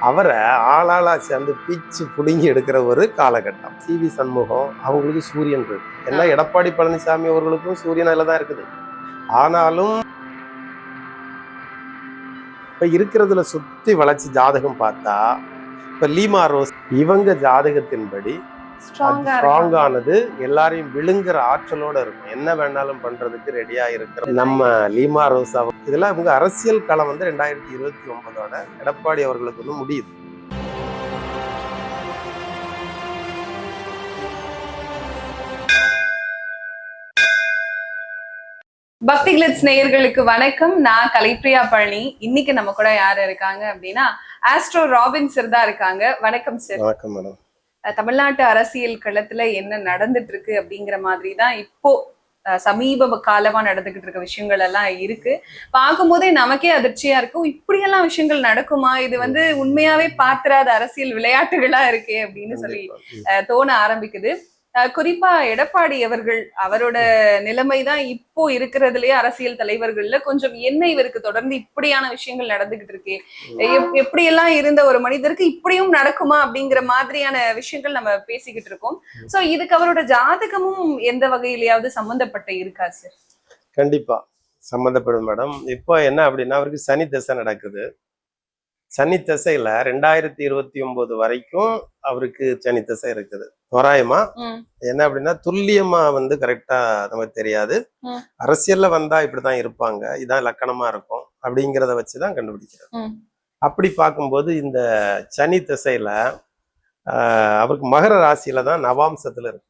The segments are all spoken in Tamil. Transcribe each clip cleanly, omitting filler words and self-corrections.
அவரை ஆளாளா சேர்ந்து பிச்சு புடுங்கி எடுக்கிற ஒரு காலகட்டம். சி.வி. சண்முகம் அவங்களுக்கு சூரியன் இருக்கு. எல்லாம் எடப்பாடி பழனிசாமி அவர்களுக்கும் சூரியன் அதுல தான் இருக்குது. ஆனாலும் இப்ப இருக்கிறதுல சுத்தி வளைச்சு ஜாதகம் பார்த்தா, இப்ப லீமா ரோஸ் இவங்க ஜாதகத்தின்படி ஸ்ட்ராங்கானது, எல்லாரையும் விழுங்குற ஆற்றலோட இருக்கும். என்ன வேணாலும் பண்றதுக்கு ரெடியா இருக்கிற நம்ம லீமா ரோஸ் இதெல்லாம் இவங்க அரசியல் களம் 2029 எடப்பாடி அவர்களுக்கு முடியுது. பக்தி கிளிட்ஸ் நேயர்களுக்கு வணக்கம். நான் கலைப்பிரியா பழனி. இன்னைக்கு நம்ம கூட யாரு இருக்காங்க அப்படின்னா ஆஸ்ட்ரோ ராபின் சார் தான் இருக்காங்க. வணக்கம் சார். வணக்கம் மேடம். தமிழ்நாட்டு அரசியல் களத்துல என்ன நடந்துட்டு இருக்கு அப்படிங்கிற மாதிரி தான் இப்போ சமீப காலமா நடந்துகிட்டு இருக்க விஷயங்கள் எல்லாம் இருக்கு. பார்க்கும்போதே நமக்கே அதிர்ச்சியா இருக்கும். இப்படியெல்லாம் விஷயங்கள் நடக்குமா? இது உண்மையாவே பாத்திராத அரசியல் விளையாட்டுகளா இருக்கே அப்படின்னு சொல்லி தோண ஆரம்பிக்குது. குறிப்பா எடப்பாடி அவரோட நிலைமைதான் இப்போ இருக்கிறதுலயே அரசியல் தலைவர்கள்ல கொஞ்சம் என்ன இவருக்கு தொடர்ந்து இப்படியான விஷயங்கள் நடந்துகிட்டு இருக்கு, எப்படியெல்லாம் இருந்த ஒரு மனிதருக்கு இப்படியும் நடக்குமா அப்படிங்கிற மாதிரியான விஷயங்கள் நம்ம பேசிக்கிட்டு இருக்கோம். சோ இதுக்கு அவரோட ஜாதகமும் எந்த வகையிலயாவது சம்பந்தப்பட்ட இருக்கா சார்? கண்டிப்பா சம்பந்தப்படும் மேடம். இப்போ என்ன அப்படின்னா, அவருக்கு சனி தசை நடக்குது. சனி தசையில 2029 வரைக்கும் அவருக்கு சனி தசை இருக்குது. தோராயமா என்ன அப்படின்னா, துல்லியமா கரெக்டா நமக்கு தெரியாது. அரசியல்ல வந்தா இப்படிதான் இருப்பாங்க, இதான் லக்கணமா இருக்கும் அப்படிங்கிறத வச்சுதான் கண்டுபிடிக்கிறது. அப்படி பார்க்கும்போது இந்த சனி திசையில அவருக்கு மகர ராசியில தான் நவாம்சத்துல இருக்கு.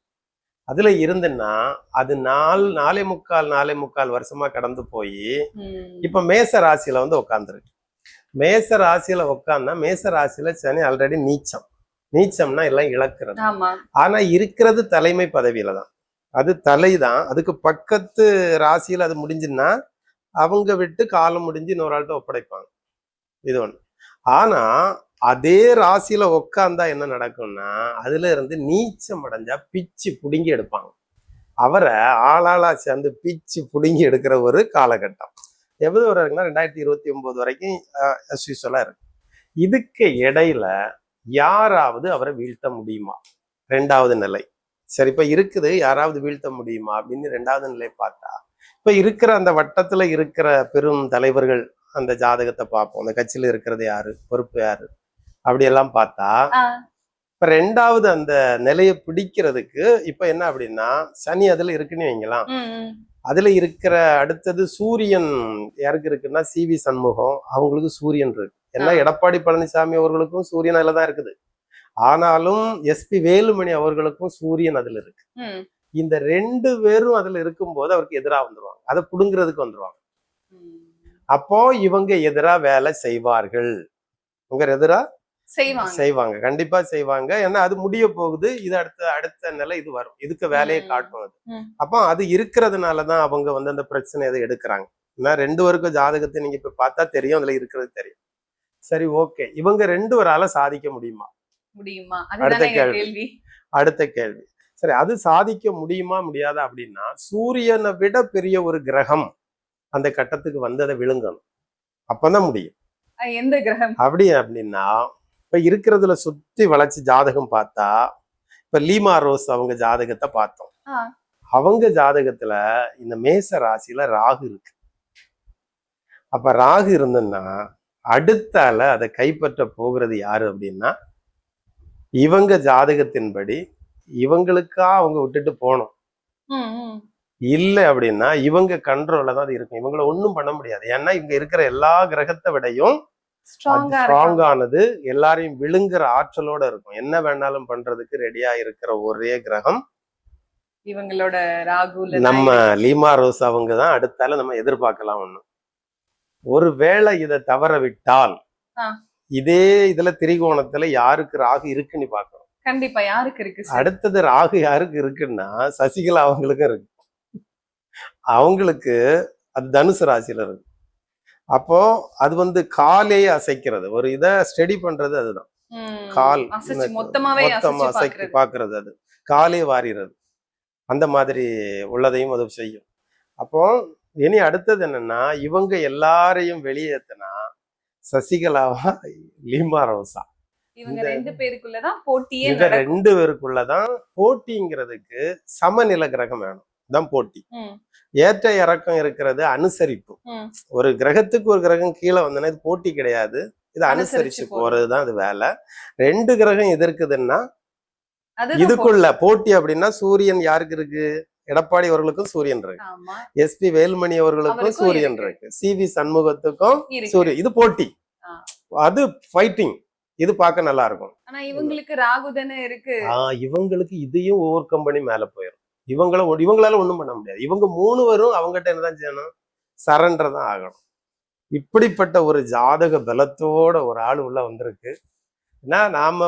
அதுல இருந்துன்னா அது 4.25 வருஷமா கடந்து போய் இப்ப மேச ராசியில உட்காந்துருக்கு. மேச ராசியில உட்கார்ந்தா, மேச ராசியில சனி ஆல்ரெடி நீச்சம்னா எல்லாம் இழக்கிறது. ஆனா இருக்கிறது தலைமை பதவியில தான், அது தலைதான். அதுக்கு பக்கத்து ராசியில அது முடிஞ்சுன்னா அவங்க விட்டு காலம் முடிஞ்சு இன்னொரு ஆள்கிட்ட ஒப்படைப்பாங்க. இது ஒண்ணு. ஆனா அதே ராசியில உட்கார்ந்தா என்ன நடக்கும்னா, அதுல இருந்து நீச்சம் அடைஞ்சா பிச்சு புடுங்கி எடுப்பாங்க. அவரை ஆளாளா சேர்ந்து பிச்சு புடுங்கி எடுக்கிற ஒரு காலகட்டம் எவ்வளவு இருக்குன்னா 2029 வரைக்கும் இருக்கு. இதுக்கு இடையில யாராவது அவரை வீழ்த்த முடியுமா? 2வது நிலை. சரி, இப்ப இருக்குது, யாராவது வீழ்த்த முடியுமா அப்படின்னு 2வது நிலை பார்த்தா, இப்ப இருக்கிற அந்த வட்டத்துல இருக்கிற பெரும் தலைவர்கள் அந்த ஜாதகத்தை பார்ப்போம். அந்த கட்சியில இருக்கிறது யாரு, பொறுப்பு யாரு, அப்படியெல்லாம் பார்த்தா இப்ப 2வது அந்த நிலையை பிடிக்கிறதுக்கு இப்ப என்ன அப்படின்னா, சனி அதுல இருக்குன்னு வைங்களாம். அதுல இருக்கிற அடுத்தது சூரியன் யாருக்கு இருக்குன்னா, சி.வி. சண்முகம் அவங்களுக்கு சூரியன் இருக்கு. எல்லாம் எடப்பாடி பழனிசாமி அவர்களுக்கும் சூரியன் அதுலதான் இருக்குது. ஆனாலும் எஸ்.பி. வேலுமணி அவர்களுக்கும் சூரியன் அதுல இருக்கு. இந்த 2 பேரும் அதுல இருக்கும்போது அவருக்கு எதிரா வந்துருவாங்க, அதை புடுங்கிறதுக்கு வந்துருவாங்க. அப்போ இவங்க எதிரா வேலை செய்வார்கள். இவங்க எதிரா செய்வாங்க, கண்டிப்பா செய்வாங்க. ஏன்னா அது முடிய போகுது. இது அடுத்த நிலை இது வரும், இதுக்கு வேலையை காட்டும் அது. அப்போ அது இருக்கிறதுனாலதான் அவங்க அந்த பிரச்சனை எதை எடுக்கிறாங்க. ஏன்னா 2 பேருக்கும் ஜாதகத்தை நீங்க இப்ப பார்த்தா தெரியும், அதுல இருக்கிறது தெரியும். சரி, ஓகே, இவங்க 2 பேரால சாதிக்க முடியுமா? அடுத்த கேள்வி. சரி, அது சாதிக்க முடியுமா முடியாதா அப்படின்னா, சூரியனை விட பெரிய ஒரு கிரகம் அந்த கட்டத்துக்கு அதை விழுங்கணும், அப்பதான் முடியும். எந்த கிரகம் அப்படின்னா, இப்ப இருக்கிறதுல சுத்தி வளைச்சு ஜாதகம் பார்த்தா, இப்ப லீமா ரோஸ் அவங்க ஜாதகத்தை பார்த்தோம். அவங்க ஜாதகத்துல இந்த மேச ராசியில ராகு இருக்கு. அப்ப ராகு இருந்ததுன்னா அடுத்தால அதை கைப்பற்ற போகிறது யாரு அப்படின்னா, இவங்க ஜாதகத்தின்படி இவங்களுக்கா அவங்க விட்டுட்டு போனோம். இல்லை அப்படின்னா இவங்க கண்ட்ரோல்ல தான் அது இருக்கும். இவங்களை ஒண்ணும் பண்ண முடியாது. ஏன்னா இவங்க இருக்கிற எல்லா கிரகத்தை விடையும் ஸ்ட்ராங்கானது, எல்லாரையும் விழுங்குற ஆற்றலோட இருக்கும். என்ன வேணாலும் பண்றதுக்கு ரெடியா இருக்கிற ஒரே கிரகம் இவங்களோட ராகு, நம்ம லீமா ரோஸ் அவங்க தான். அடுத்தால நம்ம எதிர்பார்க்கலாம் ஒண்ணு. ஒருவேளை இதை தவற விட்டால் இதே இதுல திரிகோணத்துல யாருக்கு ராகு இருக்குன்னு பாக்கணும். கண்டிப்பா யாருக்கு இருக்கு? அடுத்தது ராகு யாருக்கு இருக்குன்னா சசிகலா அவங்களுக்கும் இருக்கு. அவங்களுக்கு அது தனுசு ராசியில இருக்கு. அப்போ அது காலையே அசைக்கிறது, ஒரு இதை ஸ்டடி பண்றது அதுதான். கால் மொத்தமா அசைக்கு பாக்குறது, அது காலே வாரிறது, அந்த மாதிரி உள்ளதையும் அது செய்யும். அப்போ இனி அடுத்தது என்னன்னா, இவங்க எல்லாரையும் வெளியேற்றினா சசிகலாவா லீமா ரோஸா, இவங்க ரெண்டு பேருக்குள்ளதான் போட்டியே இந்த நடக்கும். 2 பேருக்குள்ளதான் போட்டிங்கிறதுக்கு சமநில கிரகம் வேணும், தான் போட்டி. ம், ஏற்ற இறக்கம் இருக்கிறது அனுசரிப்பு. ம். ஒரு கிரகத்துக்கு ஒரு கிரகம் கீழே வந்தனா இது போட்டி கிடையாது, இது அனுசரிச்சு அனுசரிச்சு போறது. போறதுதான் இது வேலை. 2 கிரகம் எதிர்க்குதுன்னா அதுதான் இதுக்குள்ள போட்டி அப்படின்னா சூரியன் யாருக்கு இருக்கு? எடப்பாடி அவர்களுக்கும் சூரியன் இருக்கு, ஆமா, எஸ்பி வேலுமணி அவர்களுக்கும் அவருக்கும் சூரியன் இருக்கு. இருக்கு, சிவி சண்முகத்துக்கும் இருக்கு. சூரியன். இது போட்டி, ஆ. அது ஃபைட்டிங். இது பார்க்க நல்லா இருக்கும். ஆனா இவங்களுக்கு ராகு தானே இருக்கு. இவங்களுக்கு இதையும் ஓவர் கம் பண்ணி மேல போயிடும். இவங்களால ஒண்ணும் பண்ண முடியாது. இவங்க 3 பேரும் அவங்ககிட்ட என்னதான் செய்யணும்? சரண்டர் தான் ஆகணும். இப்படிப்பட்ட ஒரு ஜாதக பலத்தோட ஒரு ஆள் உள்ள வந்திருக்கு. ஏன்னா நாம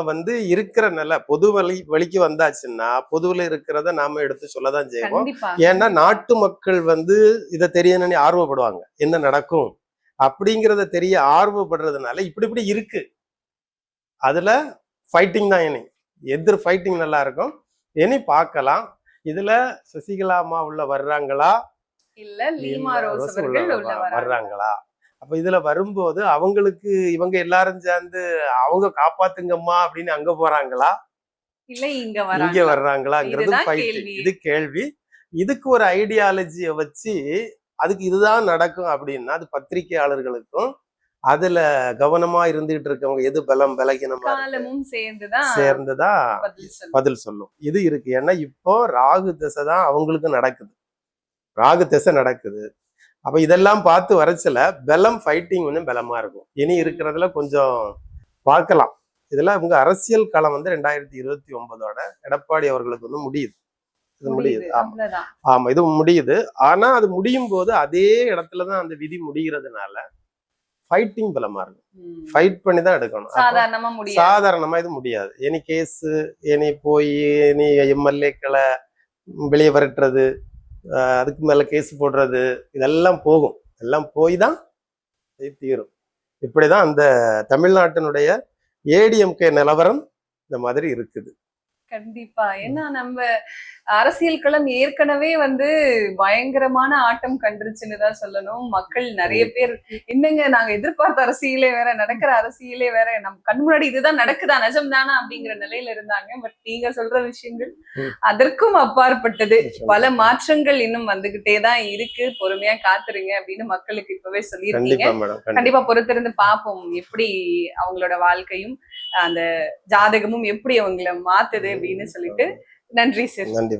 இருக்கிற நிலை பொது வழிக்கு வந்தாச்சுன்னா பொதுவில் இருக்கிறத நாம எடுத்து சொல்லதான் செய்வோம். கண்டிப்பா. ஏன்னா நாட்டு மக்கள் இதை தெரியணும்னு ஆர்வப்படுவாங்க, என்ன நடக்கும் அப்படிங்கிறத தெரிய ஆர்வப்படுறதுனால இப்படி இப்படி இருக்கு. அதுல ஃபைட்டிங் தான் இனி எதிர் ஃபைட்டிங் நல்லா இருக்கும். இனி பார்க்கலாம் இதுல சசிகலா அம்மா உள்ள வர்றாங்களா இல்ல லீமா ரோஸ் அவர்கள் உள்ள வர்றாங்களா. அப்ப இதுல வரும்போது அவங்களுக்கு இவங்க எல்லாரும் சேர்ந்து அவங்க காப்பாத்துங்கம்மா அப்படின்னு அங்க போறாங்களா, இல்ல இங்க வர்றாங்களாங்கிறது இதுதான் ஃபைட். கேள்வி. இது கேள்வி. இதுக்கு ஒரு ஐடியாலஜியை வச்சு அதுக்கு இதுதான் நடக்கும் அப்படின்னா அது பத்திரிகையாளர்களுக்கும் அதுல கவனமா இருந்துகிட்டு இருக்கவங்க எது பலம் பலகீனமா காலமும் சேர்ந்துதான் பதில் சொல்லும். இது இருக்கு. ஏன்னா இப்போ ராகு திசை தான் அவங்களுக்கு நடக்குது, ராகு திசை நடக்குது. அப்ப இதெல்லாம் பார்த்து வரச்சல பலம் ஃபைட்டிங் இன்னும் பலமா இருக்கும். இனி இருக்கிறதுல கொஞ்சம் பார்க்கலாம். இதெல்லாம் இவங்க அரசியல் களம் 2029 எடப்பாடி அவர்களுக்கு முடியுது. இது முடியுது. ஆமா இது முடியுது. ஆனா அது முடியும் போது அதே இடத்துலதான் அந்த விதி முடிகிறதுனால ஃபைட்டிங் பலமா இருக்கும். ஃபைட் பண்ணி தான் எடுக்கணும். சாதாரணமா இது முடியாது. இனி கேஸ், இனி போய் இனி எம்எல்ஏக்களை வெளியே விரட்டுறது, அதுக்கு மேல கேஸ் போடுறது, இதெல்லாம் போகும். எல்லாம் போய் தான் தீரும். இப்படிதான் அந்த தமிழ்நாட்டினுடைய ஏடிஎம்கே நிலவரம் இந்த மாதிரி இருக்குது. கண்டிப்பா. ஏன்னா நம்ம அரசியல் களம் ஏற்கனவே பயங்கரமான ஆட்டம் கண்டுருச்சுன்னு தான் சொல்லணும். மக்கள் நிறைய பேர் என்னங்க நாங்க எதிர்பார்த்த அரசியலே வேற, நடக்கிற அரசியலே வேற, நம்ம கண் முன்னாடி இதுதான் நடக்குதா, நிஜம் தானா அப்படிங்கிற நிலையில இருந்தாங்க. பட் நீங்க சொல்ற விஷயங்கள் அதற்கும் அப்பாற்பட்டது. பல மாற்றங்கள் இன்னும் வந்துகிட்டே தான் இருக்கு. பொறுமையா காத்துருங்க அப்படின்னு மக்களுக்கு இப்பவே சொல்லியிருக்கீங்க. கண்டிப்பா பொறுத்திருந்து பார்ப்போம் எப்படி அவங்களோட வாழ்க்கையும் அந்த ஜாதகமும் எப்படி அவங்கள மாத்துது அப்படின்னு சொல்லிட்டு. நன்றி சார். நன்றி.